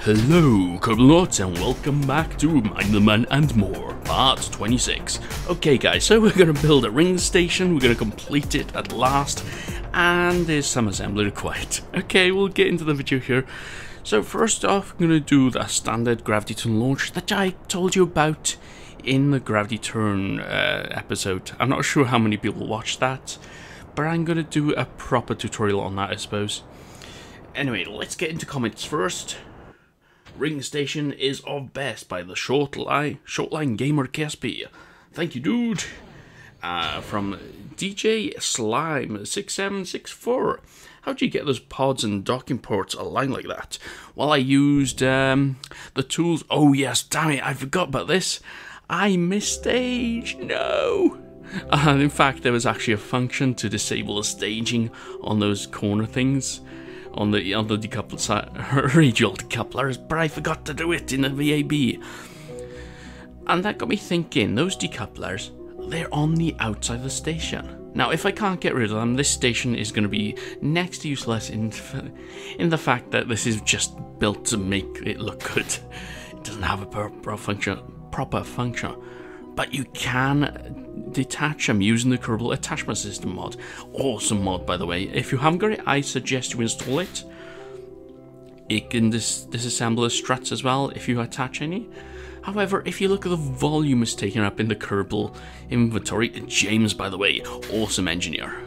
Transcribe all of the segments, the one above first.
Hello, Kerbal and welcome back to Mind the Man and More, part 26. Okay guys, so we're going to build a ring station, we're going to complete it at last, and there's some assembly required. Okay, we'll get into the video here. So first off, I'm going to do the standard gravity turn launch that I told you about in the gravity turn episode. I'm not sure how many people watched that, but I'm going to do a proper tutorial on that, I suppose. Anyway, let's get into comments first. Ring station is of best by the Shortline Gamer KSP. Thank you, dude. From DJ Slime 6764. How do you get those pods and docking ports aligned like that? Well, I used the tools. Oh yes, damn it, I forgot about this. I misstaged. No. In fact, there was actually a function to disable the staging on those corner things. On the decoupled side, radial decouplers, but I forgot to do it in the VAB. And that got me thinking, those decouplers, they're on the outside of the station. Now, if I can't get rid of them, this station is going to be next to useless in the fact that this is just built to make it look good. It doesn't have a proper function. But you can detach them using the Kerbal Attachment System mod. Awesome mod, by the way. If you haven't got it, I suggest you install it. It can disassemble the struts as well if you attach any. However, if you look at the volume it's taken up in the Kerbal inventory, James, by the way, awesome engineer.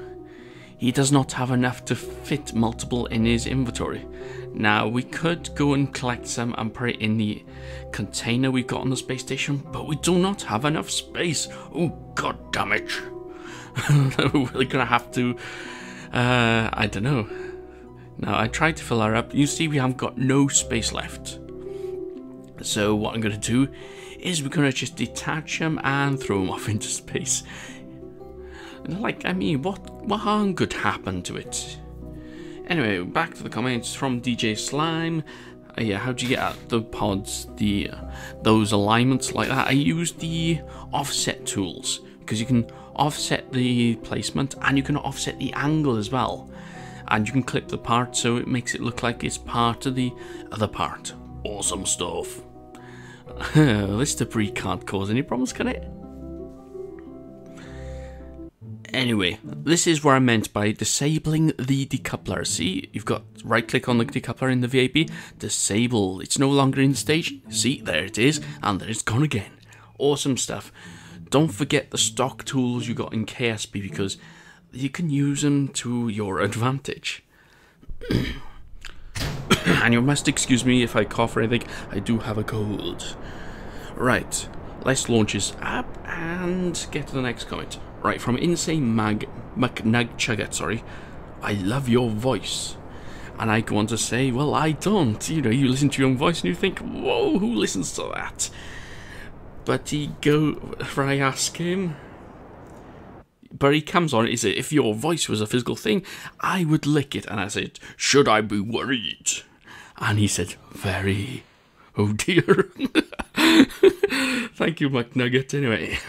He does not have enough to fit multiple in his inventory. Now, we could go and collect some and put it in the container we've got on the space station, but we do not have enough space. Oh, god damn it. We're gonna have to, I don't know. Now, I tried to fill her up. You see, we haven't got no space left. So what I'm gonna do is we're gonna just detach them and throw them off into space. Like, I mean, what harm could happen to it? Anyway, back to the comments from DJ Slime. Yeah, how do you get at the pods, those alignments like that? I use the offset tools, because you can offset the placement and you can offset the angle as well. And you can clip the part so it makes it look like it's part of the other part. Awesome stuff. This debris can't cause any problems, can it? Anyway, this is what I meant by disabling the decoupler. See, you've got right click on the decoupler in the VAB, disable. It's no longer in stage. See, there it is, and there it's gone again. Awesome stuff. Don't forget the stock tools you got in KSP because you can use them to your advantage. And you must excuse me if I cough or anything, I do have a cold. Right, let's launch this up and get to the next comment. Right, from Insane McNugchugget, sorry. I love your voice. And I go on to say, well, I don't. You know, you listen to your own voice and you think, whoa, who listens to that? But I ask him. But he comes on, he said, if your voice was a physical thing, I would lick it. And I said, should I be worried? And he said, very. Oh dear. Thank you, McNugget, anyway.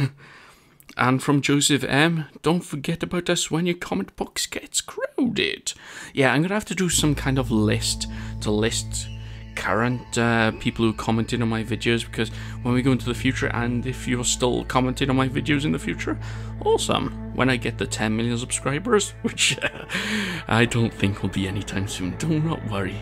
And from Joseph M, don't forget about us when your comment box gets crowded. Yeah, I'm going to have to do some kind of list to list current people who commented on my videos, because when we go into the future, and if you're still commenting on my videos in the future, awesome. When I get the 10 million subscribers, which I don't think will be anytime soon, do not worry.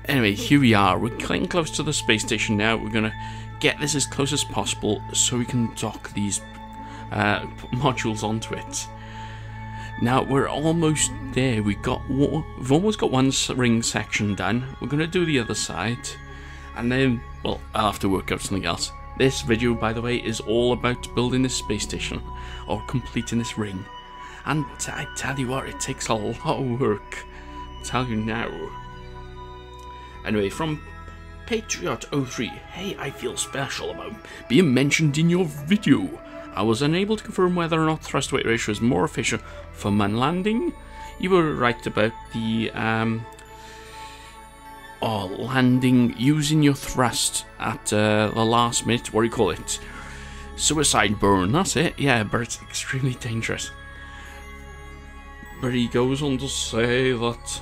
Anyway, here we are. We're getting close to the space station now. We're going to get this as close as possible so we can dock these modules onto it. Now we're almost there. We've almost got one ring section done. We're going to do the other side, and then, well, I'll have to work out something else. This video, by the way, is all about building this space station or completing this ring. And I tell you what, it takes a lot of work. I tell you now. Anyway, from Patriot03, hey, I feel special about being mentioned in your video. I was unable to confirm whether or not thrust weight ratio is more efficient for man landing. You were right about the landing using your thrust at the last minute. What do you call it? Suicide burn, that's it. Yeah, but it's extremely dangerous. But he goes on to say that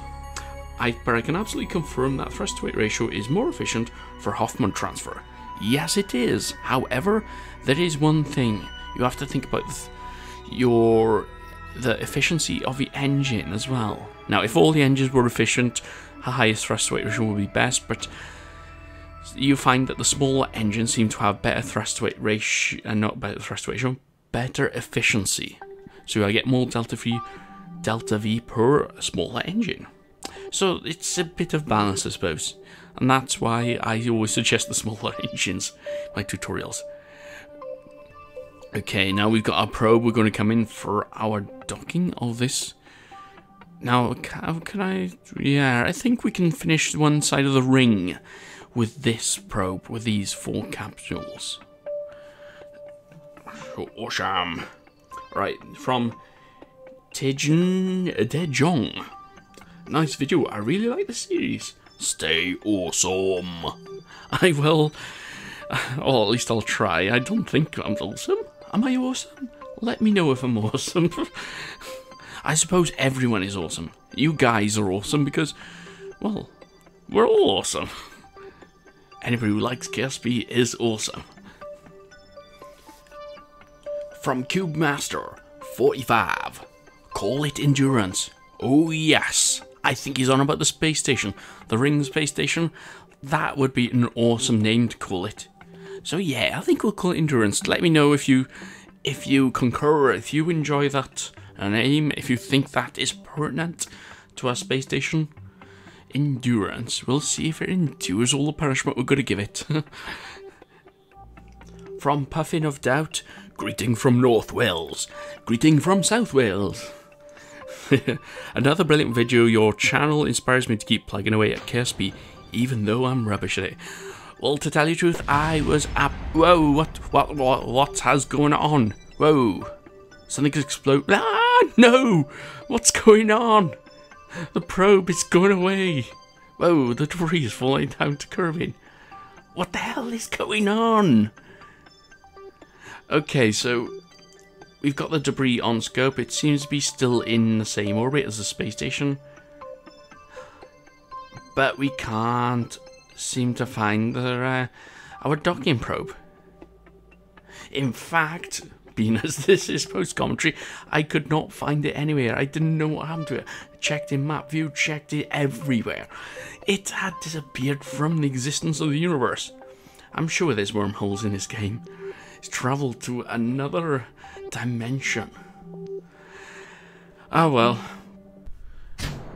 but I can absolutely confirm that thrust-to-weight ratio is more efficient for Hoffman transfer. Yes, it is. However, there is one thing. You have to think about the efficiency of the engine as well. Now, if all the engines were efficient, the highest thrust-to-weight ratio would be best, but you find that the smaller engines seem to have better thrust-to-weight ratio, not better thrust-to-weight ratio, better efficiency. So I get more delta V per smaller engine. So it's a bit of balance, I suppose. And that's why I always suggest the smaller engines in my tutorials. Okay, now we've got our probe. We're going to come in for our docking of this. Now, can I... Yeah, I think we can finish one side of the ring with this probe, with these 4 capsules. Awesome. Right, from Dejong. Nice video. I really like the series. Stay awesome. I will, or at least I'll try. I don't think I'm awesome. Am I awesome? Let me know if I'm awesome. I suppose everyone is awesome. You guys are awesome because, well, we're all awesome. Anybody who likes KSP is awesome. From Cube Master 45. Call it endurance. Oh yes. I think he's on about the space station. The Ring space station. That would be an awesome name to call it. So yeah, I think we'll call it endurance. Let me know if you concur, if you enjoy that name, if you think that is pertinent to our space station. Endurance. We'll see if it endures all the punishment we're going to give it. From Puffin of Doubt, greeting from North Wales. Greeting from South Wales. Another brilliant video. Your channel inspires me to keep plugging away at KSP, even though I'm rubbish at it. Well, to tell you the truth, I was up. Whoa, what has going on? Whoa, something's exploded. Ah, no! What's going on? The probe is going away. Whoa, the debris is falling down to Kerbin. What the hell is going on? Okay, so we've got the debris on scope. It seems to be still in the same orbit as the space station. But we can't seem to find our docking probe. In fact, being as this is post-commentary, I could not find it anywhere. I didn't know what happened to it. Checked in map view, checked it everywhere. It had disappeared from the existence of the universe. I'm sure there's wormholes in this game. It's travelled to another dimension. Oh well.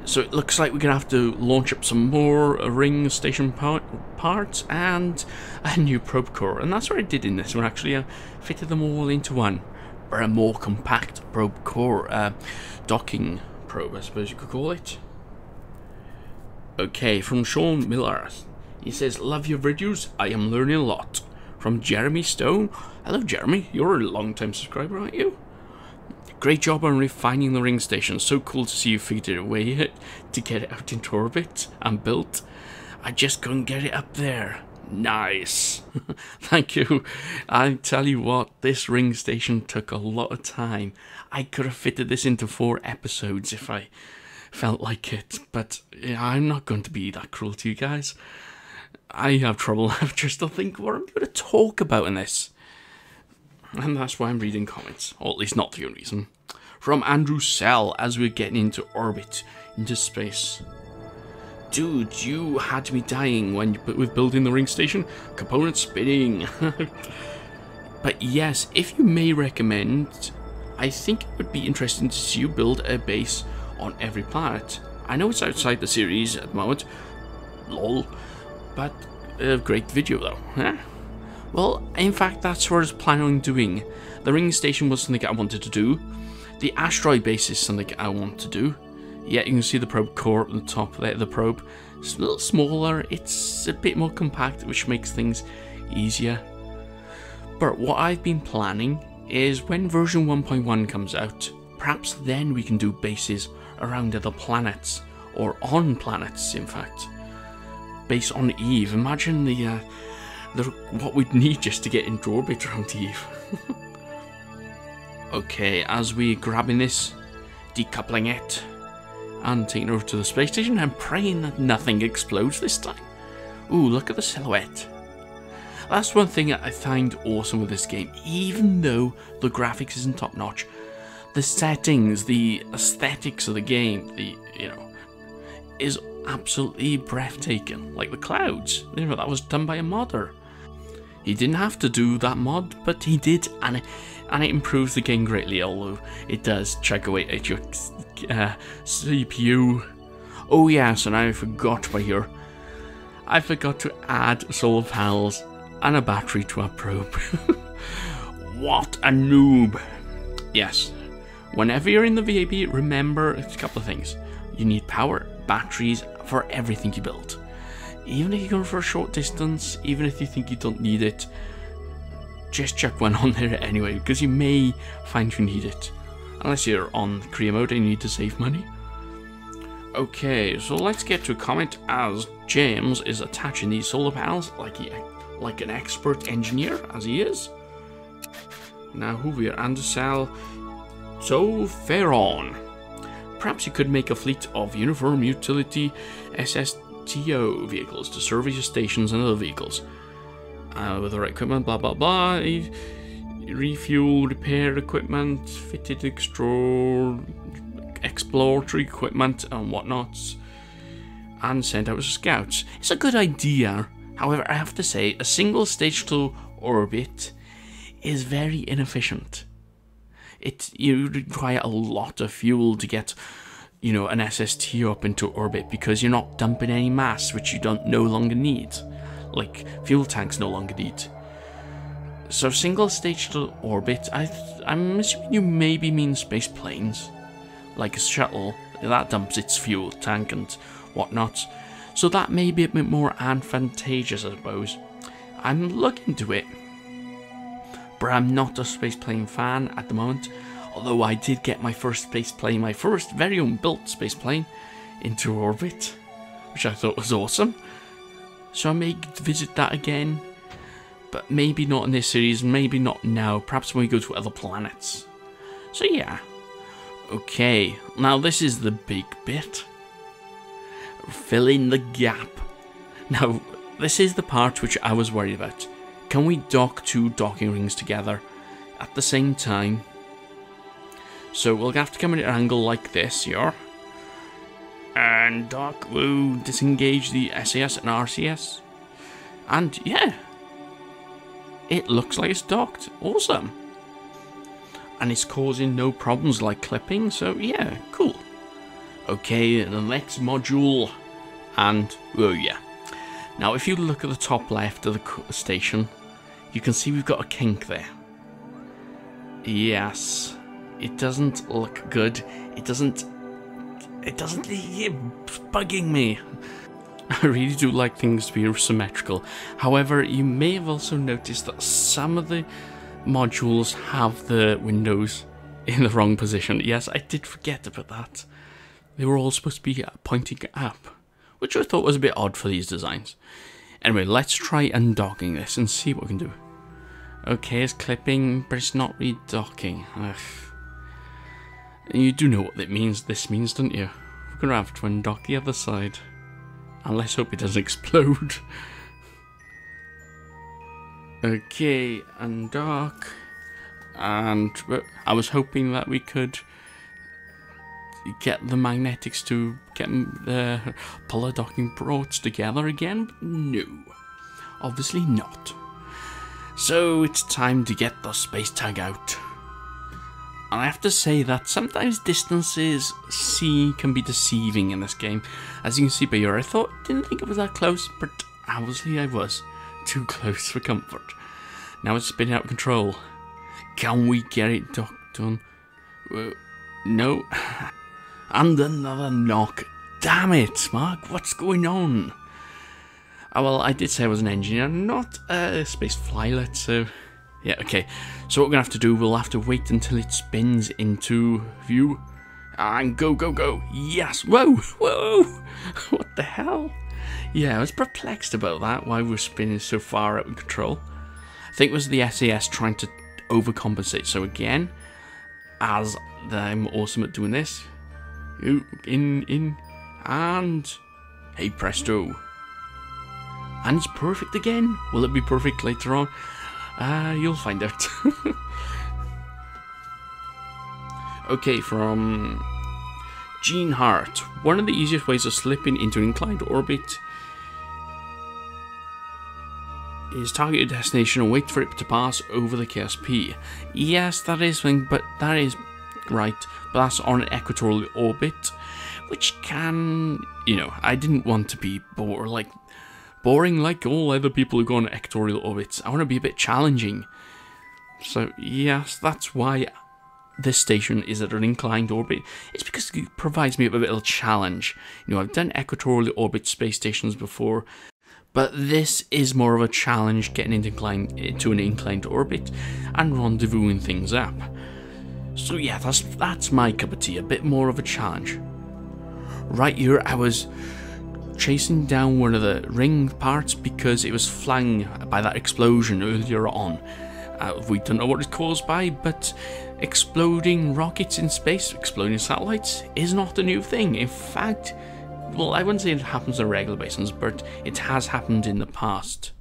So it looks like we're going to have to launch up some more ring station parts and a new probe core. And that's what I did in this one, actually. I fitted them all into one. Or a more compact probe core, docking probe, I suppose you could call it. Okay, from Sean Miller. He says, love your videos, I am learning a lot. From Jeremy Stone. Hello Jeremy, you're a long-time subscriber, aren't you? Great job on refining the ring station. So cool to see you figured a way to get it out into orbit and built. I just couldn't get it up there. Nice. Thank you. I tell you what, this ring station took a lot of time. I could have fitted this into 4 episodes if I felt like it. But yeah, I'm not going to be that cruel to you guys. I have trouble just to think what I'm going to talk about in this. And that's why I'm reading comments, or at least not the only reason. From Andrew Sell, as we're getting into orbit, into space. Dude, you had me dying with building the ring station. Component spinning. But yes, if you may recommend, I think it would be interesting to see you build a base on every planet. I know it's outside the series at the moment. Lol. But a great video though. Huh? Well, in fact, that's what I was planning on doing. The ring station was something I wanted to do. The asteroid base is something I want to do. Yeah, you can see the probe core at the top there, the probe. It's a little smaller, it's a bit more compact, which makes things easier. But what I've been planning is when version 1.1 comes out, perhaps then we can do bases around other planets, or on planets, in fact. Base on Eve. Imagine what we'd need just to get into orbit around Eve. Okay, as we're grabbing this, decoupling it, and taking over to the space station and praying that nothing explodes this time. Ooh, look at the silhouette. That's one thing I find awesome with this game. Even though the graphics isn't top notch, the settings, the aesthetics of the game, is absolutely breathtaking. Like the clouds, that was done by a modder. He didn't have to do that mod, but he did, and it improves the game greatly, although it does chug away at your CPU. Oh yeah, so now I forgot right here. I forgot to add solar panels and a battery to our probe. What a noob. Yes, whenever you're in the VAB, remember a couple of things. You need power, batteries for everything you build. Even if you're going for a short distance, even if you think you don't need it, just chuck one on there anyway, because you may find you need it. Unless you're on career mode and you need to save money. Okay, so let's get to a comment as James is attaching these solar panels like an expert engineer, as he is. Now, who we are, Andersal. So, fair on. Perhaps you could make a fleet of uniform utility SSTO vehicles to service your stations and other vehicles. With the right equipment, blah blah blah. Refuel, repair equipment, fitted exploratory equipment and whatnots, and send out scouts. It's a good idea. However, I have to say, a single stage to orbit is very inefficient. You require a lot of fuel to get, an SST up into orbit, because you're not dumping any mass which you no longer need, like fuel tanks no longer need. So single stage to orbit, I'm assuming you maybe mean space planes, like a shuttle that dumps its fuel tank and whatnot. So that may be a bit more advantageous, I suppose. I'm looking into it, but I'm not a space plane fan at the moment. Although I did get my first space plane, my first very own built space plane, into orbit, which I thought was awesome. So I may visit that again, but maybe not in this series, maybe not now, perhaps when we go to other planets. So yeah. Okay, now this is the big bit. Fill in the gap. Now, this is the part which I was worried about. Can we dock two docking rings together at the same time? So we'll have to come at an angle like this here. And dock, we'll disengage the SAS and RCS. And yeah, it looks like it's docked. Awesome. And it's causing no problems like clipping, so yeah, cool. Okay, the next module, and oh yeah. Now if you look at the top left of the station, you can see we've got a kink there. Yes, it doesn't look good. It's bugging me. I really do like things to be symmetrical. However, you may have also noticed that some of the modules have the windows in the wrong position. Yes, I did forget about that. They were all supposed to be pointing up, which I thought was a bit odd for these designs. Anyway, let's try undocking this and see what we can do. Okay, it's clipping, but it's not redocking. Ugh. You do know what this means, don't you? We're going to have to undock the other side. And let's hope it doesn't explode. Okay, undock. And I was hoping that we could get the magnetics to get the polar docking ports together again, but no. Obviously not. So it's time to get the space tag out. And I have to say that sometimes distances C can be deceiving in this game. As you can see by here, I didn't think it was that close, but obviously I was. Too close for comfort. Now it's spinning out of control. Can we get it docked on? No. And another knock. Damn it, Mark, what's going on? Oh, well, I did say I was an engineer, not a space flylet, so... Yeah, okay. So what we're going to have to do, we'll have to wait until it spins into view. And go, go, go. Yes. Whoa, whoa. What the hell? Yeah, I was perplexed about that, why we're spinning so far out of control. I think it was the SAS trying to overcompensate. So again, as I'm awesome at doing this, In, and hey presto. And it's perfect again. Will it be perfect later on? You'll find out. Okay, from Gene Hart. One of the easiest ways of slipping into an inclined orbit is target your destination and wait for it to pass over the KSP. Yes, that is right, but that's on an equatorial orbit, which can, I didn't want to be boring like all other people who go on equatorial orbits. I want to be a bit challenging. So yes, that's why this station is at an inclined orbit. It's because it provides me with a little challenge. I've done equatorial orbit space stations before, but this is more of a challenge, getting into an inclined orbit and rendezvousing things up. So yeah, that's my cup of tea, a bit more of a challenge. Right here, I was chasing down one of the ring parts because it was flung by that explosion earlier on. We don't know what it's caused by, but exploding rockets in space, exploding satellites, is not a new thing. In fact, well, I wouldn't say it happens on a regular basis, but it has happened in the past.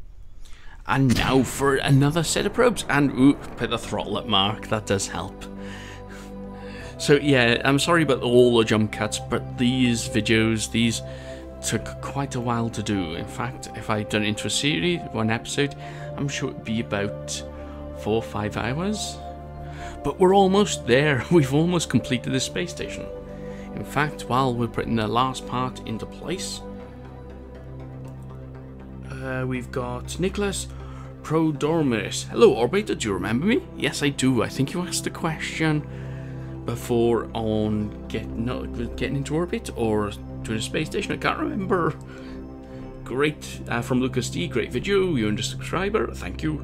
And now for another set of probes, and put the throttle at Mark, that does help. So yeah, I'm sorry about all the jump cuts, but these took quite a while to do. In fact, if I'd done it into a series, one episode, I'm sure it'd be about 4 or 5 hours. But we're almost there. We've almost completed the space station. In fact, while we're putting the last part into place, we've got Nicholas Prodormis. Hello, Orbiter, do you remember me? Yes, I do. I think you asked a question before on getting into orbit or doing a space station. I can't remember. Great. From Lucas D. Great video. You're a subscriber. Thank you.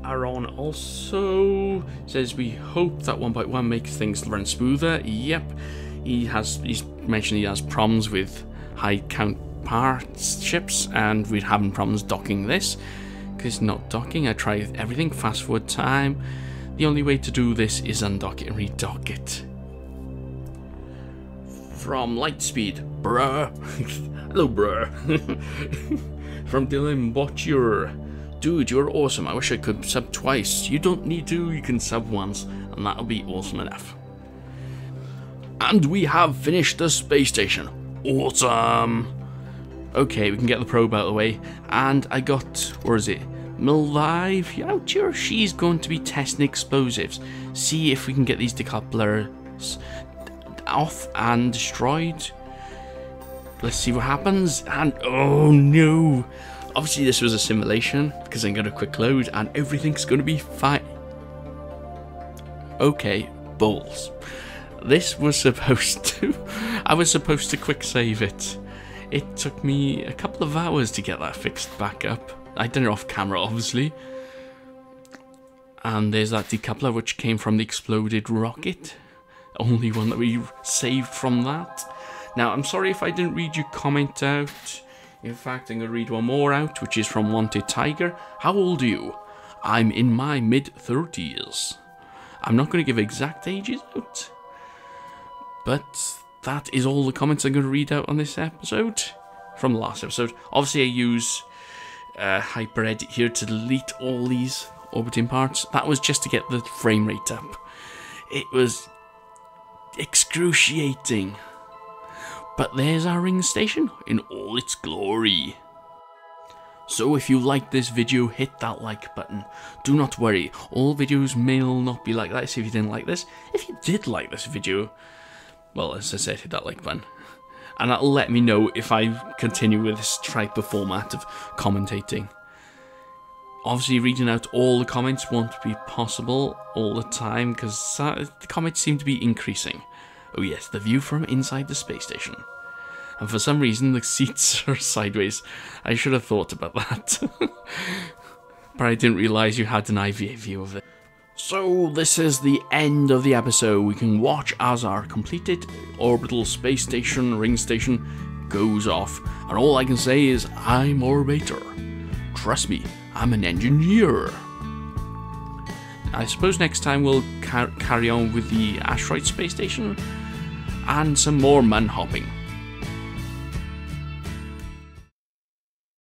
Aaron also says we hope that 1.1 makes things run smoother. Yep, he's mentioned he has problems with high count parts chips, and we're having problems docking this because it's not docking. I tried everything, fast forward time. The only way to do this is undock it and redock it. From Lightspeed, bruh. Hello, bruh. From Dylan Botcher. Dude, you're awesome. I wish I could sub twice. You don't need to, you can sub once, and that'll be awesome enough. And we have finished the space station. Awesome! Okay, we can get the probe out of the way. And I got, where is it? Milvive out here. She's going to be testing explosives. See if we can get these decouplers off and destroyed. Let's see what happens. And oh no! Obviously this was a simulation because I'm going to quick load and everything's going to be fine. Okay, balls. This was supposed to... I was supposed to quick save it. It took me a couple of hours to get that fixed back up. I done it off camera, obviously. And there's that decoupler which came from the exploded rocket. Only one that we saved from that. Now, I'm sorry if I didn't read your comment out. In fact, I'm going to read one more out, which is from Wanted Tiger. How old are you? I'm in my mid-30s. I'm not going to give exact ages out. But that is all the comments I'm going to read out on this episode. From the last episode. Obviously, I use HyperEdit here to delete all these orbiting parts. That was just to get the frame rate up. It was excruciating. But there's our ring station in all its glory. So if you liked this video, hit that like button. Do not worry, all videos may not be like this if you didn't like this. If you did like this video, well, as I said, hit that like button. And that'll let me know if I continue with this type of format of commentating. Obviously, reading out all the comments won't be possible all the time because the comments seem to be increasing. Oh yes, the view from inside the space station. And for some reason the seats are sideways. I should have thought about that. But I didn't realise you had an IVA view of it. So this is the end of the episode. We can watch as our completed orbital space station, ring station, goes off. And all I can say is, I'm Orbiter. Trust me, I'm an engineer. I suppose next time we'll carry on with the asteroid space station and some more mun hopping.